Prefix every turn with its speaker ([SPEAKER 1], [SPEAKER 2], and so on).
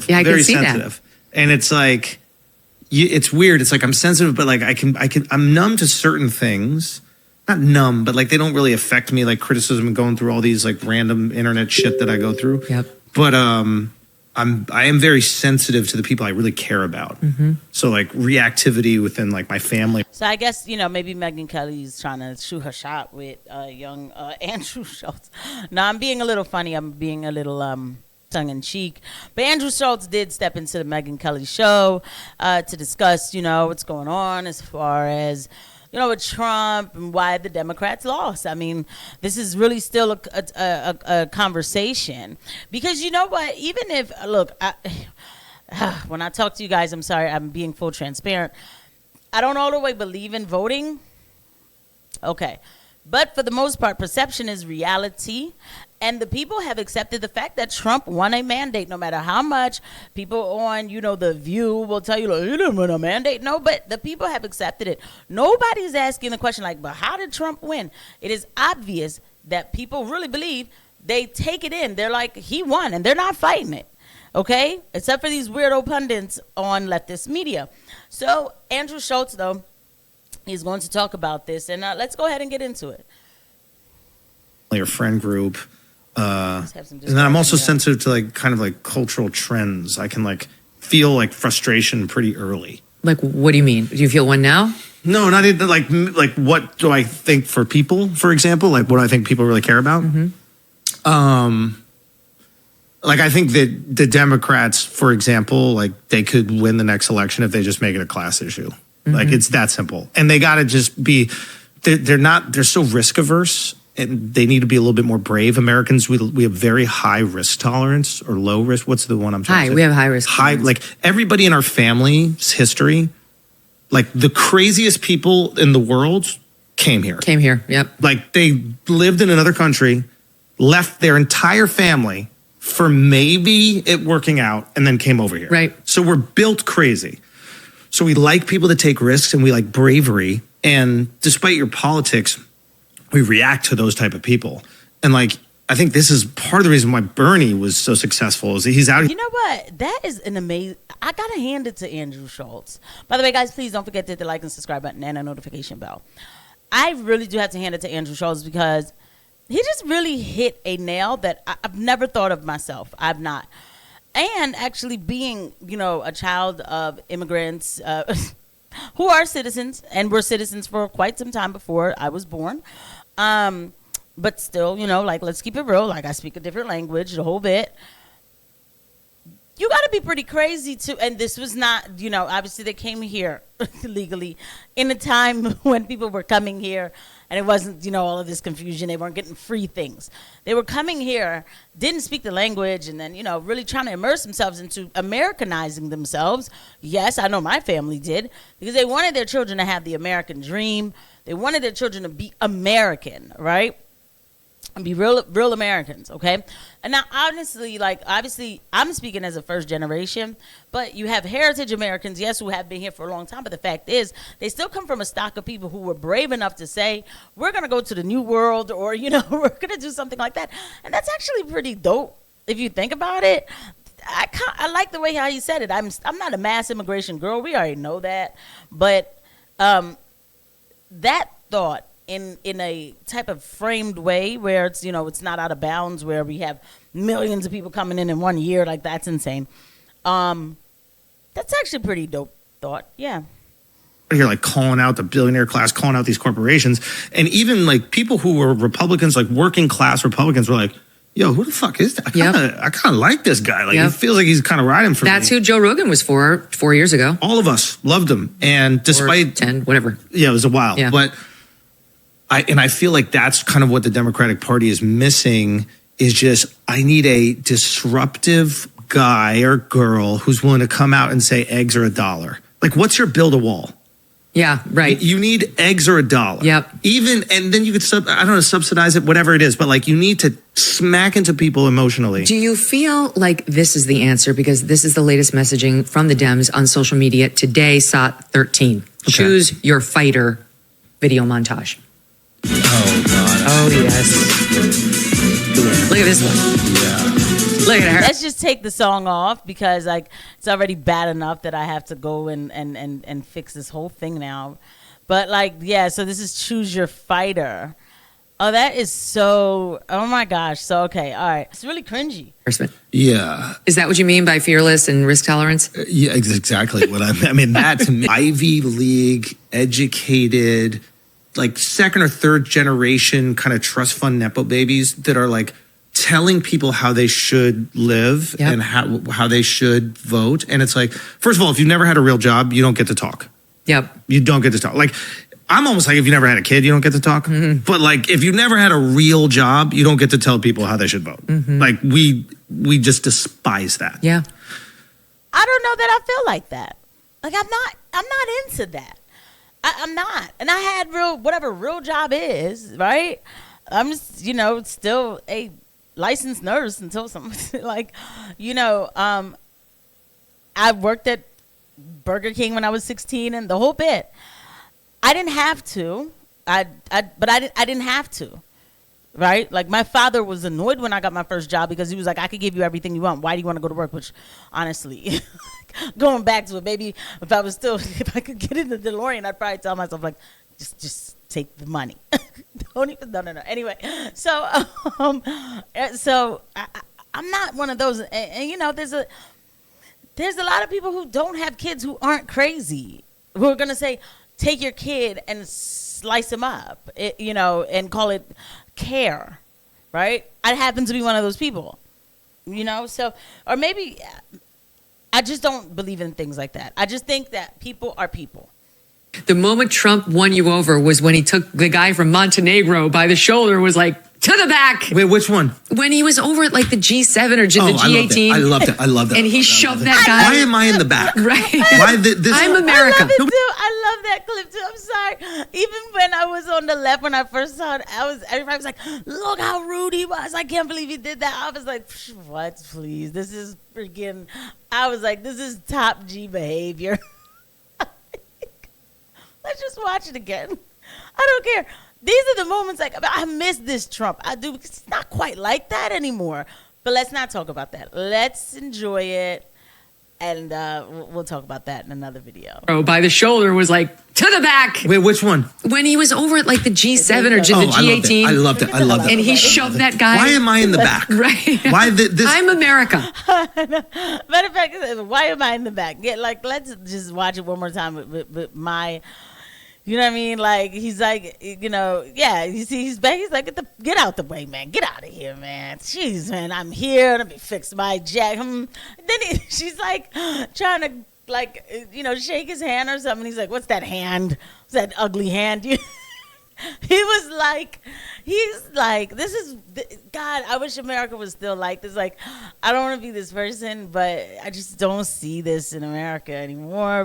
[SPEAKER 1] sensitive.
[SPEAKER 2] Yeah, I
[SPEAKER 1] very
[SPEAKER 2] can see
[SPEAKER 1] sensitive. And it's like, it's weird. It's like I'm sensitive, but like I'm numb to certain things. Not numb, but like they don't really affect me, like criticism and going through all these like random internet shit that I go through.
[SPEAKER 2] Yep.
[SPEAKER 1] But I am very sensitive to the people I really care about. Mm-hmm. So like reactivity within like my family.
[SPEAKER 3] So I guess, maybe Megyn Kelly's trying to shoot her shot with young Andrew Schulz. Now I'm being a little funny. I'm being a little tongue in cheek. But Andrew Schulz did step into the Megyn Kelly show to discuss, what's going on as far as with Trump and why the Democrats lost. I mean, this is really still a conversation because you know what? Even if, look, when I talk to you guys, I'm sorry, I'm being full transparent. I don't all the way believe in voting. Okay. But for the most part, perception is reality. And the people have accepted the fact that Trump won a mandate, no matter how much people on, The View will tell you, like, he didn't win a mandate. No, but the people have accepted it. Nobody's asking the question like, but how did Trump win? It is obvious that people really believe. They take it in. They're like, he won, and they're not fighting it. Okay? Except for these weirdo pundits on leftist media. So Andrew Schulz, though, is going to talk about this. And let's go ahead and get into it.
[SPEAKER 1] Your friend group. And then I'm also sensitive to like kind of like cultural trends. I can like feel like frustration pretty early.
[SPEAKER 2] Like, what do you mean? Do you feel one now?
[SPEAKER 1] No, not even like what do I think for people, for example? Like what do I think people really care about? Mm-hmm. Like I think that the Democrats, for example, like they could win the next election if they just make it a class issue. Mm-hmm. Like it's that simple. And they got to just be, they're so risk averse. And they need to be a little bit more brave. Americans, we have very high risk tolerance or low risk. What's the one I'm trying to say?
[SPEAKER 2] We have high risk.
[SPEAKER 1] Like everybody in our family's history, like the craziest people in the world came here.
[SPEAKER 2] Yep.
[SPEAKER 1] Like they lived in another country, left their entire family for maybe it working out, and then came over here.
[SPEAKER 2] Right.
[SPEAKER 1] So we're built crazy. So we like people that take risks and we like bravery. And despite your politics, we react to those type of people. And like, I think this is part of the reason why Bernie was so successful is that he's out here.
[SPEAKER 3] You know what? That is an amazing, I got to hand it to Andrew Schulz. By the way, guys, please don't forget to hit the like and subscribe button and a notification bell. I really do have to hand it to Andrew Schulz because he just really hit a nail that I've never thought of myself. I've not. And actually being, a child of immigrants, who are citizens and were citizens for quite some time before I was born. But still, let's keep it real. Like I speak a different language, the whole bit. You got to be pretty crazy too. And this was not, obviously they came here legally in a time when people were coming here and it wasn't, all of this confusion. They weren't getting free things. They were coming here, didn't speak the language, and then, really trying to immerse themselves into Americanizing themselves. Yes, I know my family did, because they wanted their children to have the American dream. They wanted their children to be American, right? And be real Americans, okay? And now, honestly, obviously, I'm speaking as a first generation, but you have heritage Americans, yes, who have been here for a long time, but the fact is, they still come from a stock of people who were brave enough to say, we're going to go to the New World, or, we're going to do something like that. And that's actually pretty dope, if you think about it. I like the way how you said it. I'm not a mass immigration girl. We already know that. But that thought, in a type of framed way where it's, it's not out of bounds, where we have millions of people coming in 1 year, like that's insane. That's actually pretty dope thought. Yeah.
[SPEAKER 1] You're like calling out the billionaire class, calling out these corporations. And even like people who were Republicans, like working class Republicans were like, yo, who the fuck is that? I kind of like this guy. Like it feels like he's kind of riding for me.
[SPEAKER 2] That's who Joe Rogan was for 4 years ago.
[SPEAKER 1] All of us loved him. And despite
[SPEAKER 2] 10, whatever.
[SPEAKER 1] Yeah, it was a while.
[SPEAKER 2] Yeah.
[SPEAKER 1] But I feel like that's kind of what the Democratic Party is missing is just, I need a disruptive guy or girl who's willing to come out and say eggs are $1. Like, what's your build a wall?
[SPEAKER 2] Yeah, right.
[SPEAKER 1] You need eggs or $1.
[SPEAKER 2] Yep.
[SPEAKER 1] And then you could, subsidize it, whatever it is. But like, you need to smack into people emotionally.
[SPEAKER 2] Do you feel like this is the answer? Because this is the latest messaging from the Dems on social media today, SOT 13. Okay. Choose your fighter video montage.
[SPEAKER 1] Oh, God.
[SPEAKER 2] Oh, yes. Look at this one.
[SPEAKER 1] Yeah.
[SPEAKER 2] Look at her.
[SPEAKER 3] Let's just take the song off because like it's already bad enough that I have to go and fix this whole thing now. But like, yeah, so this is Choose Your Fighter. Oh, that is so, oh my gosh. So, okay, all right. It's really cringy.
[SPEAKER 1] Yeah.
[SPEAKER 2] Is that what you mean by fearless and risk tolerance?
[SPEAKER 1] Yeah, exactly what I mean. That to me, Ivy League, educated, like second or third generation kind of trust fund Nepo babies that are like telling people how they should live and how they should vote. And it's like, first of all, if you've never had a real job, you don't get to talk.
[SPEAKER 2] Yep.
[SPEAKER 1] You don't get to talk. Like, I'm almost like if you never had a kid, you don't get to talk. Mm-hmm. But like if you never had a real job, you don't get to tell people how they should vote. Mm-hmm. Like we just despise that.
[SPEAKER 2] Yeah.
[SPEAKER 3] I don't know that I feel like that. Like I'm not into that. I'm not. And I had whatever real job is, right? I'm just, still a licensed nurse until something like, I worked at Burger King when I was 16 and the whole bit. I didn't have to. I didn't have to. Right? Like my father was annoyed when I got my first job because he was like, I could give you everything you want. Why do you want to go to work? Which honestly, going back to it, maybe if I could get in the DeLorean, I'd probably tell myself like, just take the money. Don't even, no. Anyway, so I'm not one of those. And there's a lot of people who don't have kids who aren't crazy, who are going to say, take your kid and slice him up, and call it care, right? I happen to be one of those people, so, or maybe I just don't believe in things like that. I just think that people are people.
[SPEAKER 2] The moment Trump won you over was when he took the guy from Montenegro by the shoulder, was like, to the back.
[SPEAKER 1] Wait, which one?
[SPEAKER 2] When he was over at like the G7 or the G18.
[SPEAKER 1] I loved it.
[SPEAKER 2] And he shoved that guy.
[SPEAKER 1] Why am I in the back?
[SPEAKER 2] Right.
[SPEAKER 1] Why this?
[SPEAKER 2] I'm America.
[SPEAKER 3] I love it too. I love that clip too. I'm sorry. Even when I was on the left, when I first saw it, everybody was like, look how rude he was. I can't believe he did that. I was like, what, please? This is freaking, I was like, this is top G behavior. Let's just watch it again. I don't care. These are the moments like I miss this Trump. I do, because it's not quite like that anymore. But let's not talk about that. Let's enjoy it, and we'll talk about that in another video.
[SPEAKER 2] By the shoulder was like, to the back.
[SPEAKER 1] Wait, which one?
[SPEAKER 2] When he was over at like the G7 or the G18.
[SPEAKER 1] I loved it.
[SPEAKER 2] And he shoved that guy.
[SPEAKER 1] Why am I in the back?
[SPEAKER 2] Right.
[SPEAKER 1] Why this?
[SPEAKER 2] I'm America.
[SPEAKER 3] Matter of fact, why am I in the back? Let's just watch it one more time with my. You know what I mean? Like, he's like, yeah, you see, he's back. He's like, get out the way, man. Get out of here, man. Jeez, man, I'm here. Let me fix my jack. Then she's like trying to, like, shake his hand or something. He's like, what's that hand? What's that ugly hand? He's like, this is, God, I wish America was still like this. Like, I don't want to be this person, but I just don't see this in America anymore. But